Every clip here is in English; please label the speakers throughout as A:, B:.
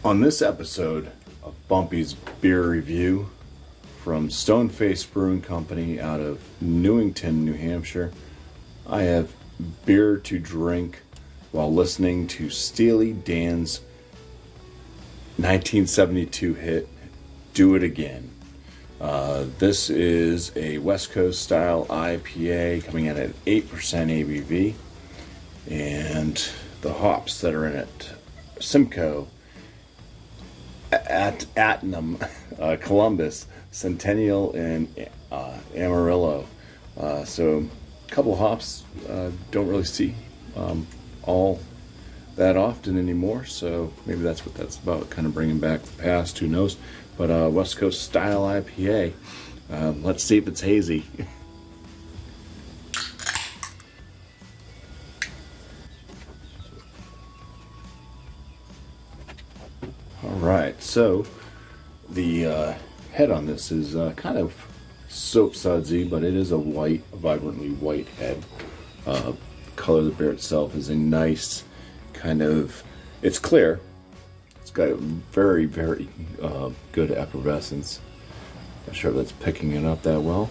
A: On this episode of BuMpY's beer review from Stoneface Brewing Company out of Newington, New Hampshire, I have beer to drink while listening to STEELY Dan's 1972 hit, Do It Again. This is a West Coast style IPA coming in at 8% ABV, and the hops that are in it: Simcoe, Ahtanum, Columbus, Centennial, and Amarillo. So a couple of hops don't really see all that often anymore, so maybe that's what that's about, kind of bringing back the past, who knows. But West Coast style IPA, let's see if it's hazy. Alright, so the head on this is kind of soap sudsy, but it is a white, vibrantly white head. Color of the beer itself is a nice kind of, it's clear. It's got a very, very good effervescence. Not sure if that's picking it up that well,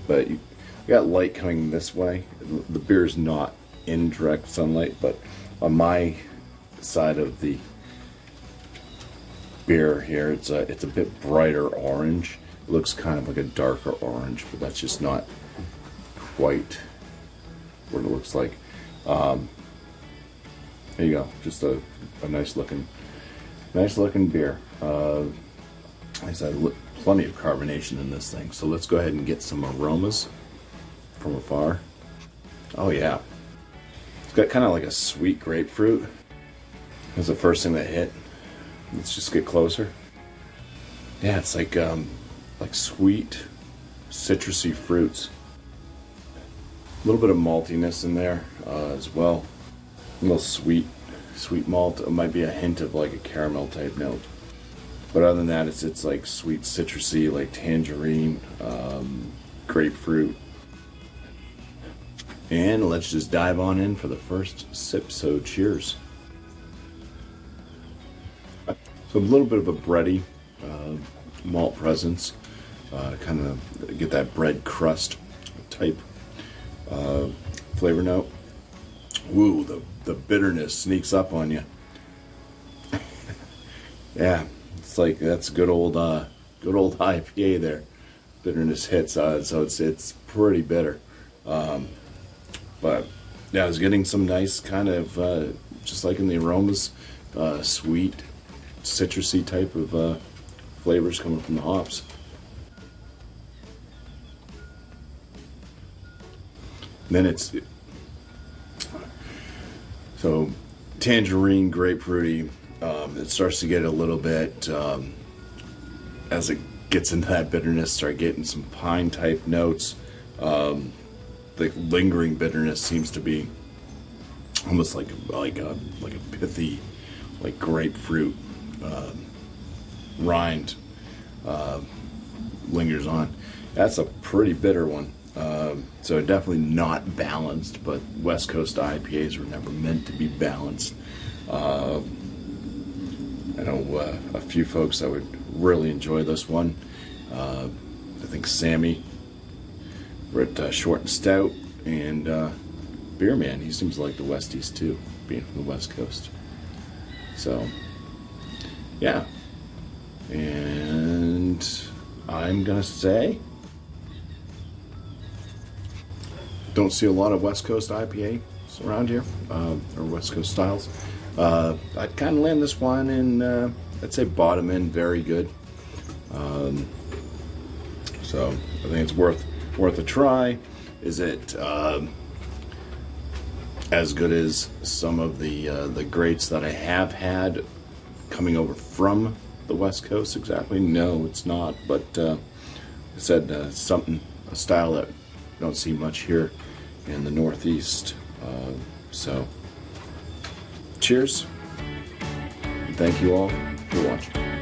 A: but you got light coming this way. The beer's not in direct sunlight, but on my side of the beer here, it's a bit brighter orange. It looks kind of like a darker orange, but that's just not quite what it looks like. There you go, just a nice looking beer. I said, plenty of carbonation in this thing. So let's go ahead and get some aromas from afar. Oh yeah, it's got kind of like a sweet grapefruit. That's the first thing that hit. Let's just get closer. Yeah, it's like sweet, citrusy fruits. A little bit of maltiness in there as well. A little sweet malt. It might be a hint of like a caramel type note. But other than that, it's like sweet, citrusy, like tangerine, grapefruit. And let's just dive on in for the first sip. So cheers. So a little bit of a bready malt presence, kind of get that bread crust type flavor note. Ooh, the bitterness sneaks up on you. Yeah, it's like that's good old IPA there. Bitterness hits, so it's pretty bitter. But yeah, I was getting some nice kind of just like in the aromas, sweet, citrusy type of flavors coming from the hops. And then it's so tangerine, grapefruity. It starts to get a little bit as it gets into that bitterness. Start getting some pine type notes. The lingering bitterness seems to be almost like a pithy, like grapefruit rind lingers on. That's a pretty bitter one. So definitely not balanced, but West Coast IPAs were never meant to be balanced. I know a few folks that would really enjoy this one. I think Sammy, we're at Short and Stout, and Beer Man, he seems like the Westies too, being from the West Coast. So yeah, and I'm gonna say, don't see a lot of West Coast IPA around here, or West Coast styles. I'd kind of land this one in, I'd say bottom end, very good. So I think it's worth a try. Is it as good as some of the greats that I have had coming over from the West Coast? Exactly, no, it's not. But I said a style that don't see much here in the Northeast. So cheers, and thank you all for watching.